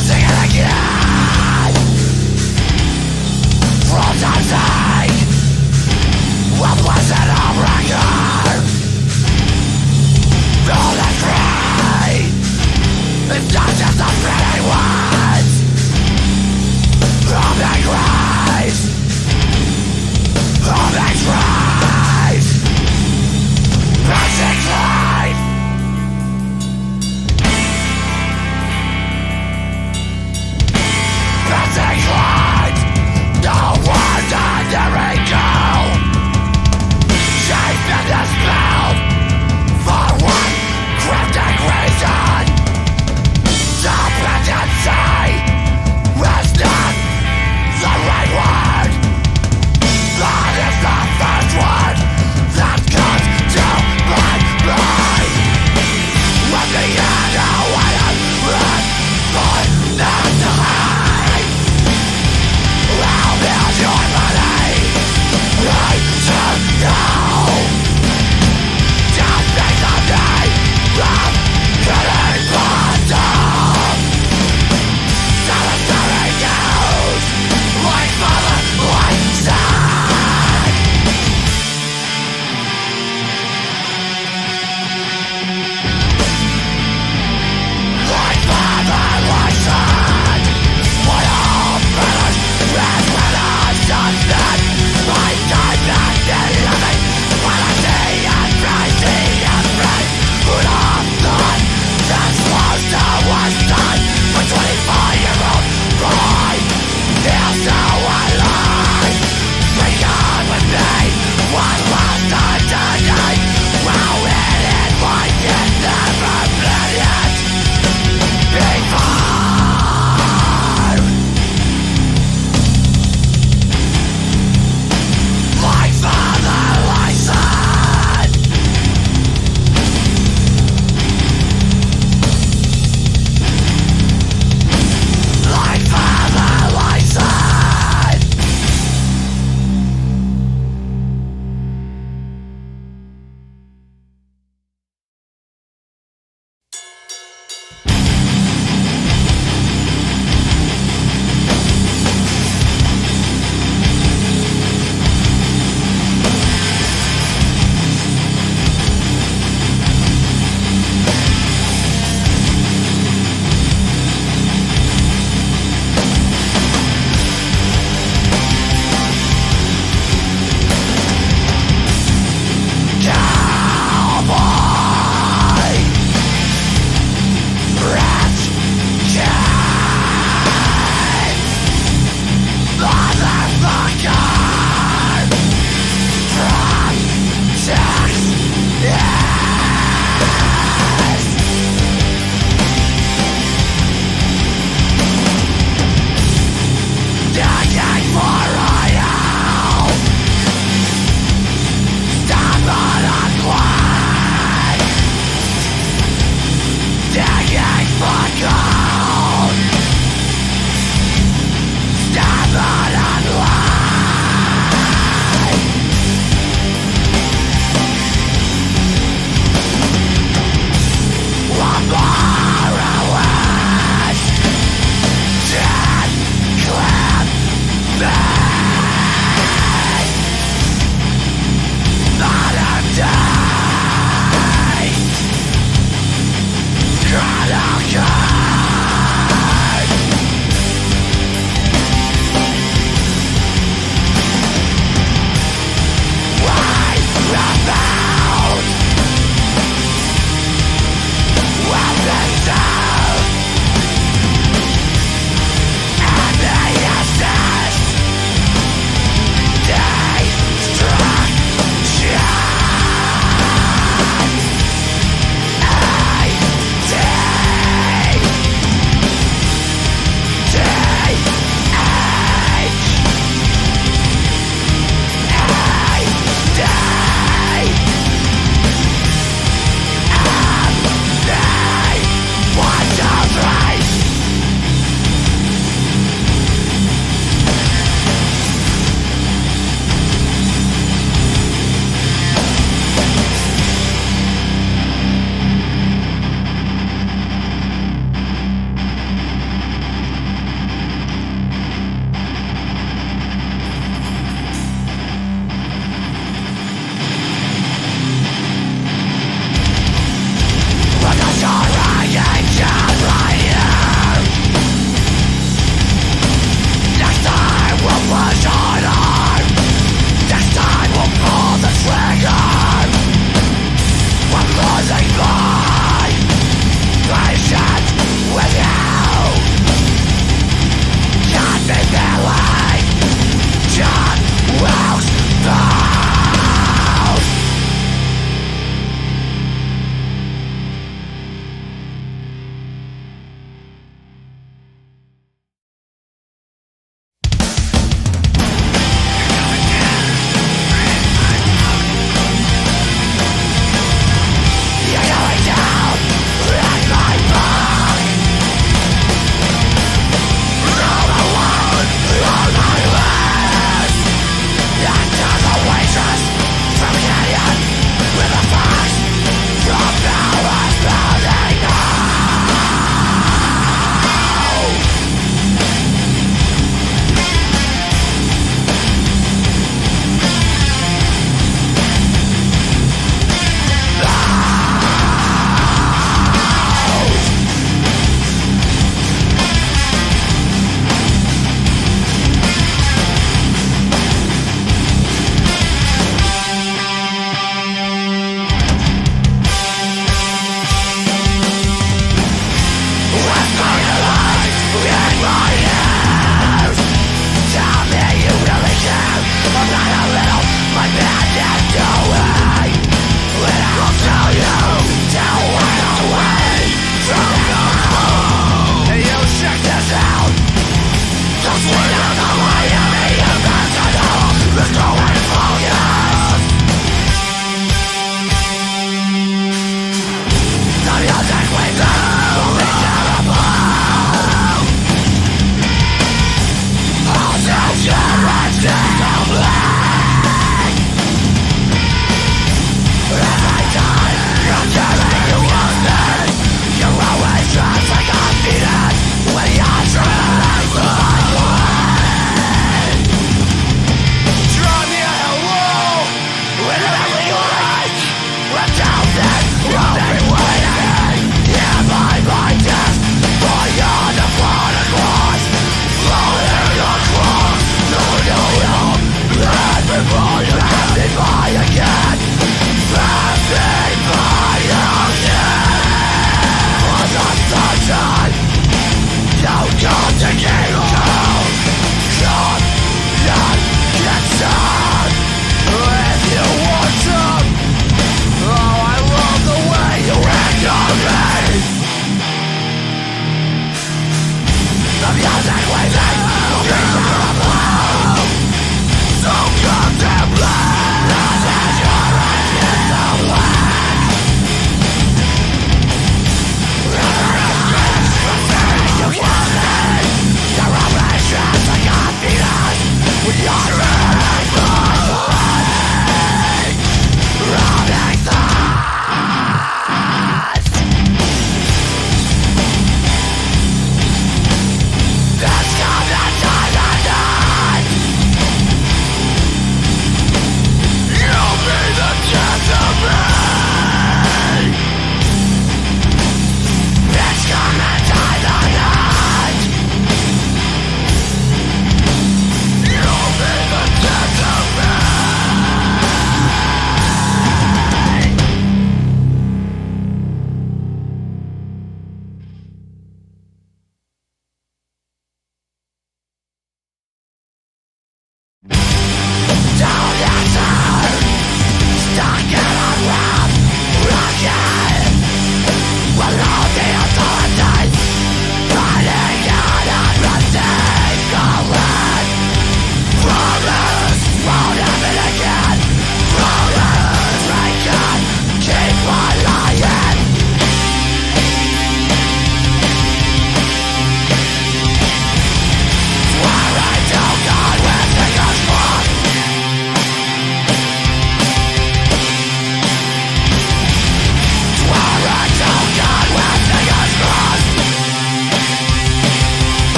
Sing it again from time to time.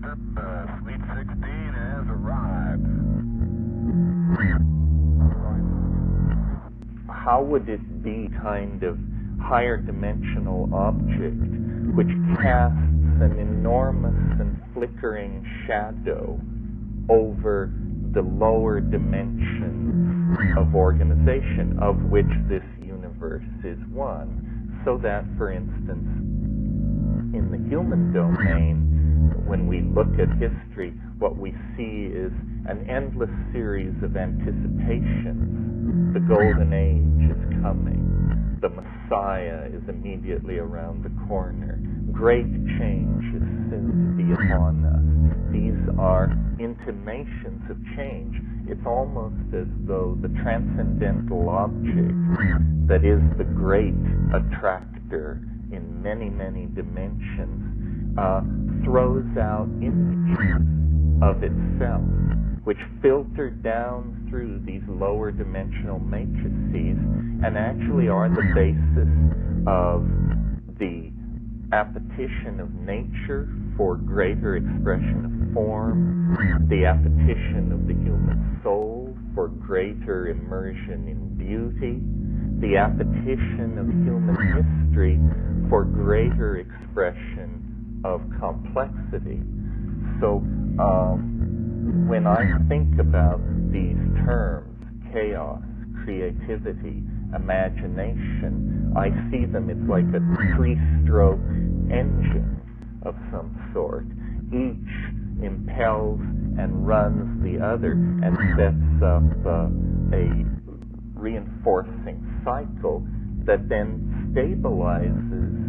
Suite 16 has arrived. How would it be kind of higher dimensional object which casts an enormous and flickering shadow over the lower dimensions of organization, of which this universe is one? So that, for instance, in the human domain, when we look at history, what we see is an endless series of anticipations. The golden age is coming. The Messiah is immediately around the corner. Great change is soon to be upon us. These are intimations of change. It's almost as though the transcendental object that is the great attractor in many, many dimensions throws out images of itself, which filter down through these lower dimensional matrices and actually are the basis of the appetition of nature for greater expression of form, the appetition of the human soul for greater immersion in beauty, the appetition of human history for greater expression of complexity. So when I think about these terms, chaos, creativity, imagination, I see them, it's like a three-stroke engine of some sort. Each impels and runs the other and sets up a reinforcing cycle that then stabilizes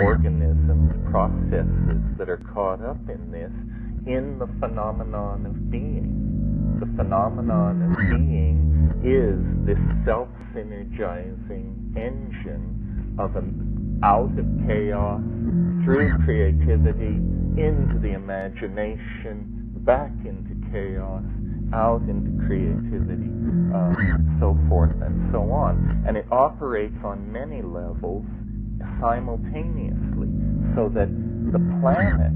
organisms, processes that are caught up in this, in the phenomenon of being. The phenomenon of being is this self-synergizing engine of out of chaos, through creativity, into the imagination, back into chaos, out into creativity, so forth and so on. And it operates on many levels simultaneously, so that the planet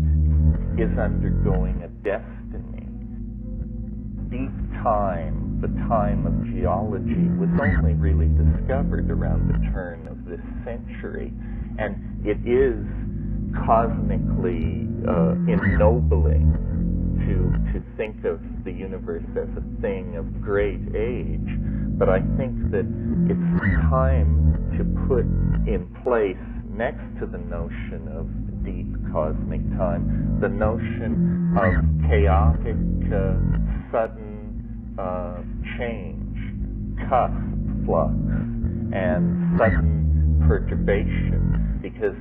is undergoing a destiny. Deep time, the time of geology, was only really discovered around the turn of this century, and it is cosmically ennobling to think of the universe as a thing of great age, but I think that it's time to put in place, next to the notion of deep cosmic time, the notion of chaotic, sudden change, cusp flux, and sudden perturbation, because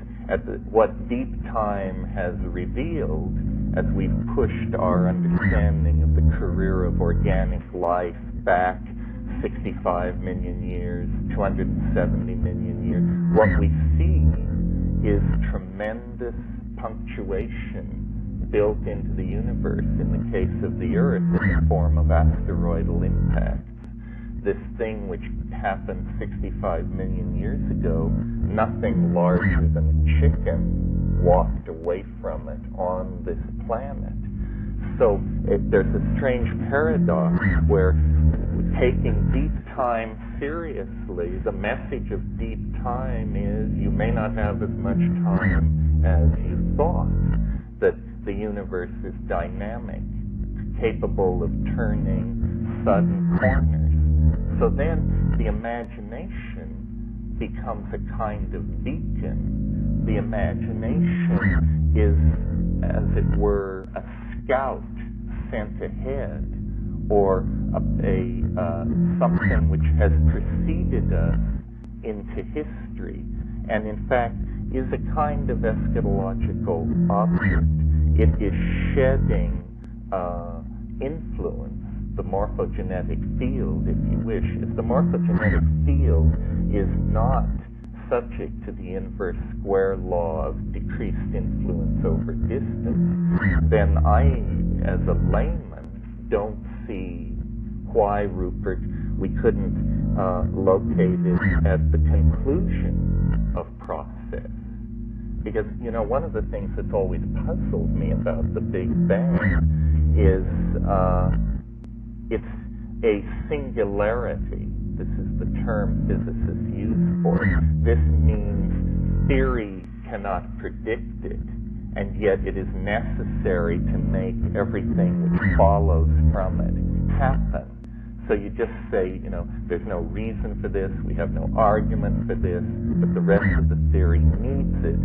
what deep time has revealed, as we've pushed our understanding of the career of organic life back 65 million years, 270 million years, what we see is tremendous punctuation built into the universe in the case of the Earth in the form of asteroidal impacts. This thing which happened 65 million years ago, nothing larger than a chicken walked away from it on this planet. So there's a strange paradox where taking deep time seriously, the message of deep time is you may not have as much time as you thought, that the universe is dynamic, capable of turning sudden corners. So then the imagination becomes a kind of beacon. The imagination is, as it were, a scout sent ahead, or something which has preceded us into history, and in fact is a kind of eschatological object. It is shedding influence, the morphogenetic field, if you wish. If the morphogenetic field is not subject to the inverse square law of decreased influence over distance, then I, as a layman, don't see why, Rupert, we couldn't locate it at the conclusion of process. Because, one of the things that's always puzzled me about the Big Bang is it's a singularity. This is the term physicists use for it. This means theory cannot predict it, and yet it is necessary to make everything which follows from it happen. So you just say, there's no reason for this, we have no argument for this, but the rest of the theory needs it.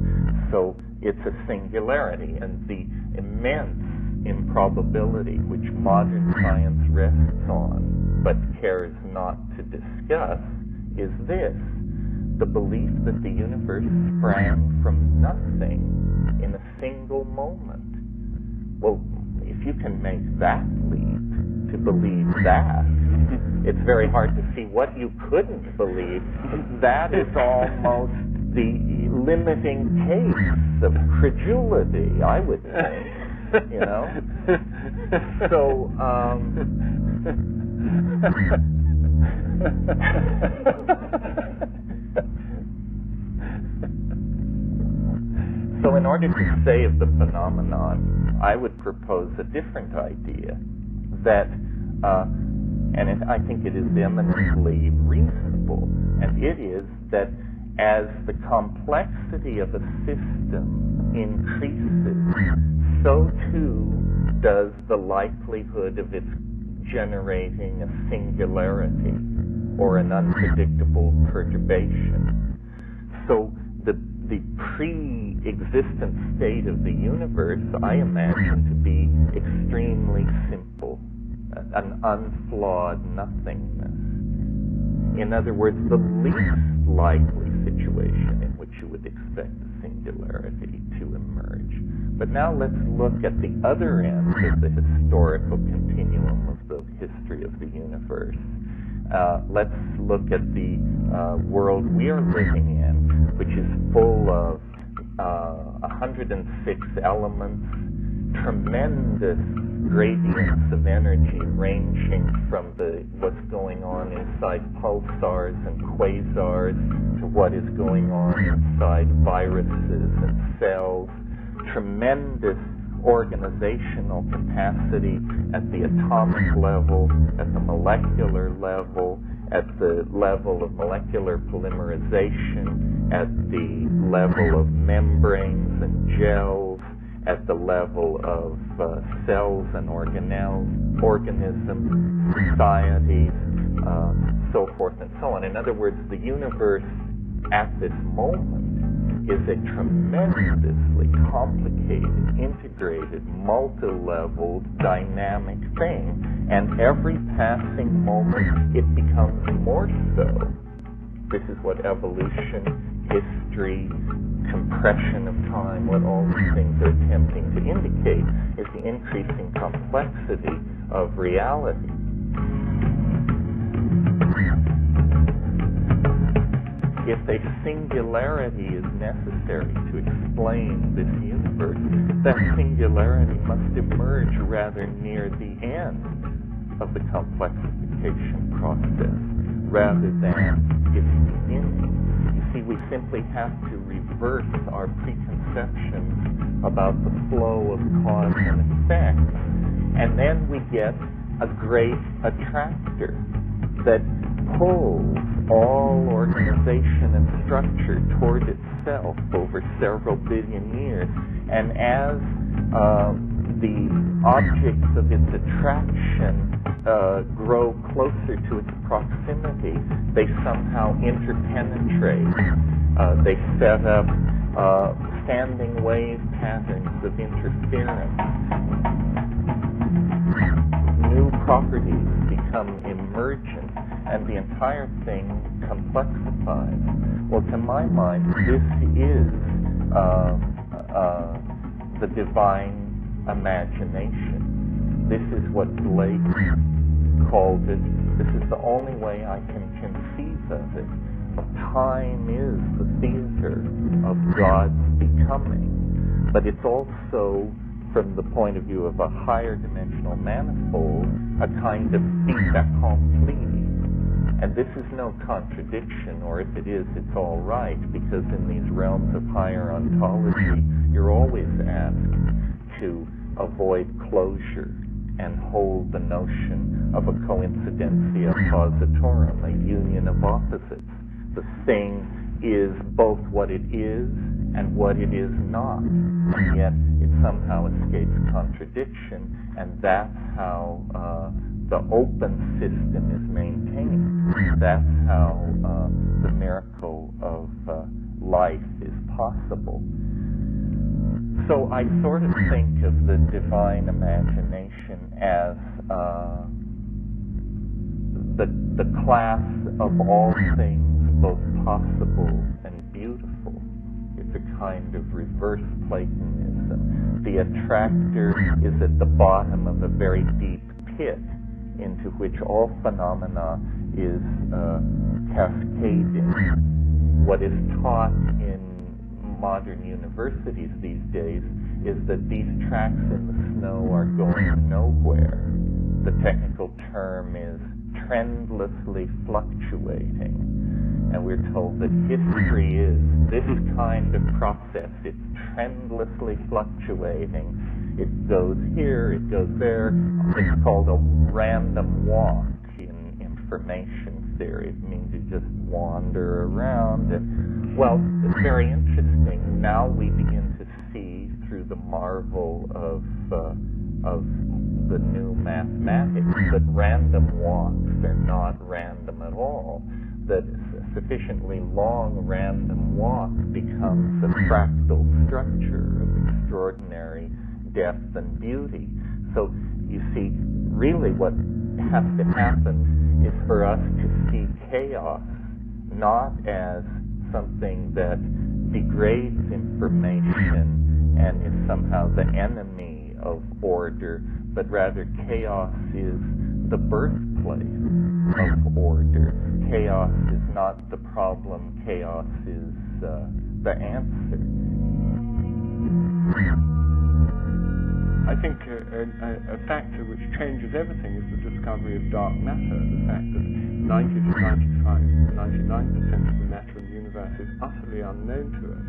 So it's a singularity, and the immense improbability which modern science rests on, but cares not to discuss, is this: the belief that the universe sprang from nothing in a single moment. Well, if you can make that leap to believe that, it's very hard to see what you couldn't believe. That is almost the limiting case of credulity, I would think. So, so in order to say of the phenomenon, I would propose a different idea that, and I think it is eminently reasonable, and it is that as the complexity of a system increases, so too does the likelihood of its generating a singularity or an unpredictable perturbation. So the pre-existent state of the universe I imagine to be extremely simple, an unflawed nothingness. In other words, the least likely situation in which you would expect a singularity to emerge. But now let's look at the other end of the historical continuum of the history of the universe. Let's look at the world we are living in, which is full of 106 elements, tremendous gradients of energy ranging from what's going on inside pulsars and quasars to what is going on inside viruses and cells, tremendous organizational capacity at the atomic level, at the molecular level, at the level of molecular polymerization, at the level of membranes and gels, at the level of cells and organisms, societies, so forth and so on. In other words, the universe at this moment is a tremendously complicated, integrated, multi-leveled, dynamic thing, and every passing moment it becomes more so. This is what evolution, history, compression of time, what all these things are attempting to indicate, is the increasing complexity of reality. If a singularity is necessary to explain this universe, that singularity must emerge rather near the end of the complexification process, rather than its beginning. You see, we simply have to reverse our preconceptions about the flow of cause and effect, and then we get a great attractor that pulls all organization and structure toward itself over several billion years. And as the objects of its attraction grow closer to its proximity, they somehow interpenetrate. They set up standing wave patterns of interference. New properties become emergent, and the entire thing complexifies. Well, to my mind, this is the divine imagination. This is what Blake called it. This is the only way I can conceive of it. Time is the theater of God's becoming, but it's also, from the point of view of a higher dimensional manifold, a kind of fait accompli. And this is no contradiction, or if it is, it's all right, because in these realms of higher ontology, you're always asked to avoid closure and hold the notion of a coincidentia positorum, a union of opposites. The thing is both what it is and what it is not, and yet it somehow escapes contradiction, and that's how the open system is maintained. That's how the miracle of life is possible. So I sort of think of the divine imagination as the class of all things, both possible and beautiful. It's a kind of reverse Platonism. The attractor is at the bottom of a very deep pit into which all phenomena is cascading. What is taught in modern universities these days is that these tracks in the snow are going nowhere. The technical term is trendlessly fluctuating, and we're told that history is this kind of process. It's trendlessly fluctuating. It goes here, it goes there. It's called a random walk in information theory. It means you just wander around. And, well, it's very interesting. Now we begin to see through the marvel of the new mathematics that random walks are not random at all. That sufficiently long random walk becomes a fractal structure of extraordinary depth and beauty. So you see, really what has to happen is for us to see chaos not as something that degrades information and is somehow the enemy of order, but rather chaos is the birthplace of order. Chaos is not the problem, chaos is the answer. I think a factor which changes everything is the discovery of dark matter, the fact that 90 to 99% of the matter in the universe is utterly unknown to us.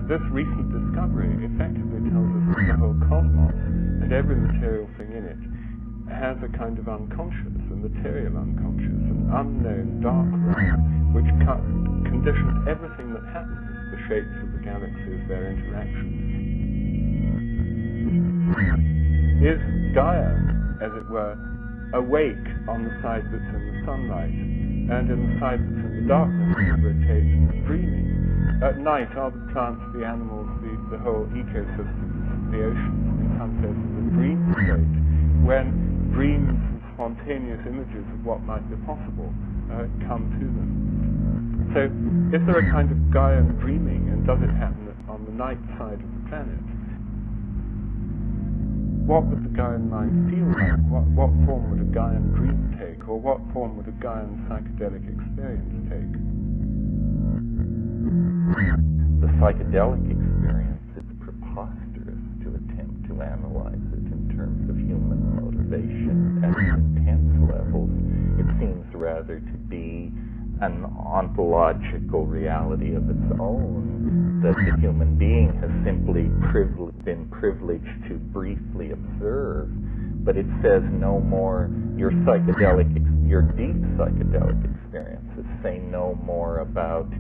This recent discovery effectively tells us that the whole cosmos and every material thing in it has a kind of unconscious, a material unconscious, an unknown dark realm which conditions everything that happens, the shapes of the galaxies, their interactions. Is Gaia, as it were, awake on the side that's in the sunlight, and in the side that's in the darkness it rotates dreaming? At night, are the plants, the animals, the whole ecosystem, the oceans, in some sense, the dream state, when dreams and spontaneous images of what might be possible come to them? So, is there a kind of Gaian dreaming, and does it happen on the night side of the planet? What would the Gaian mind feel like? What form would a Gaian dream take, or what form would a Gaian psychedelic experience take? The psychedelic experience is preposterous to attempt to analyze it in terms of human motivation at its intense levels. It seems rather to be an ontological reality of its own that the human being has simply been privileged to briefly observe, but it says no more. Your deep psychedelic experiences say no more about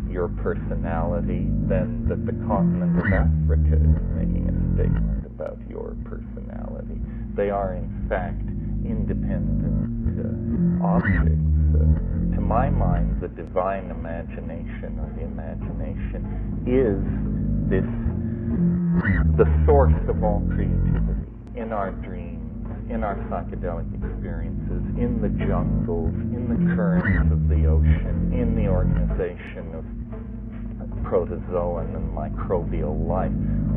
your personality than that the continent of Africa is making a statement about your personality. They are in fact independent objects. To my mind, the divine imagination, or the imagination, is the source of all creativity in our dreams, in our psychedelic experiences, in the jungles, in the currents of the ocean, in the organization of protozoan and microbial life.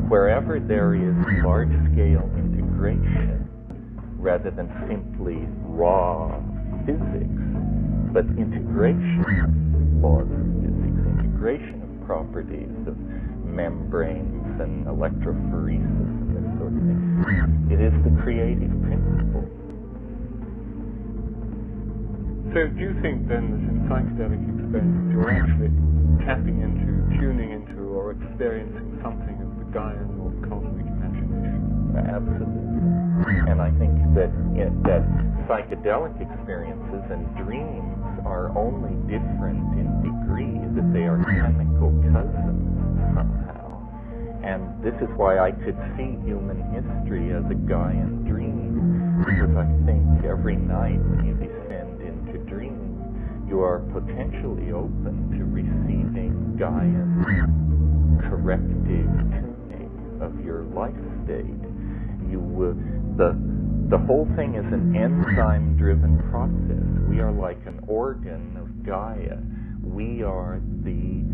Wherever there is large-scale integration, rather than simply raw physics, but integration of laws of physics, integration of properties of membranes and electrophoresis and this sort of thing. It is the creative principle. So do you think then that in psychedelic experiences you're actually tapping into, tuning into, or experiencing something of the Gaian or cosmic imagination? Absolutely. And I think that that psychedelic experiences and dreams are only different in degree, that they are chemical cousins somehow. And this is why I could see human history as a Gaian dream, because I think every night when you descend into dreams, you are potentially open to receiving Gaian corrective tuning of your life state. The whole thing is an enzyme-driven process. We are like an organ of Gaia. We are the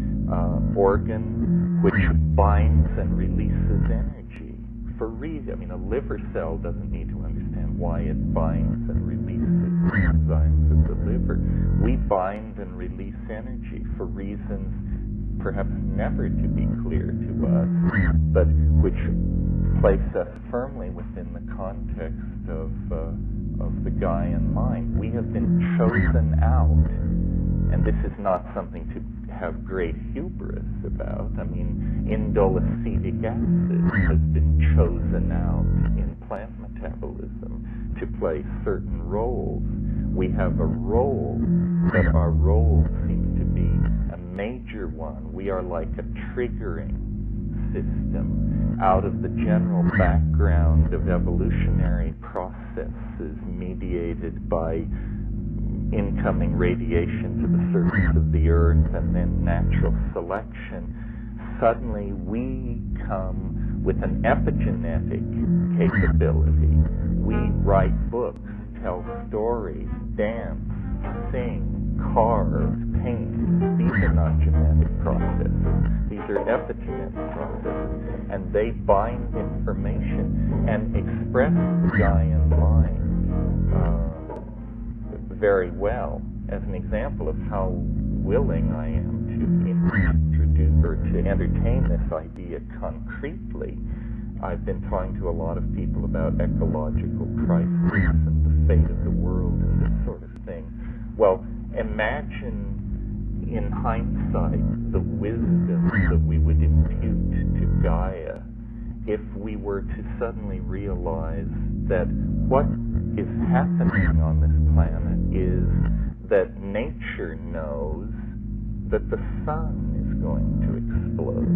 organ which binds and releases energy for reason. I mean, a liver cell doesn't need to understand why it binds and releases enzymes of the liver. We bind and release energy for reasons perhaps never to be clear to us, but which place us firmly within the context of the Gaian mind. We have been chosen out, and this is not something to have great hubris about. I mean, indole acetic acid has been chosen out in plant metabolism to play certain roles. We have a role, but our role seems to be a major one. We are like a triggering system out of the general background of evolutionary processes mediated by incoming radiation to the surface of the earth and then natural selection. Suddenly we come with an epigenetic capability. We write books, tell stories, dance, sing, carve, paint. These are not genetic processes. These are epigenetic processes. And they bind information and express the Gaian mind very well. As an example of how willing I am to introduce or to entertain this idea concretely, I've been talking to a lot of people about ecological crisis and the fate of the world and this sort of thing. Well, imagine in hindsight the wisdom that we would impute to Gaia if we were to suddenly realize that what is happening on this planet is that nature knows that the sun is going to explode.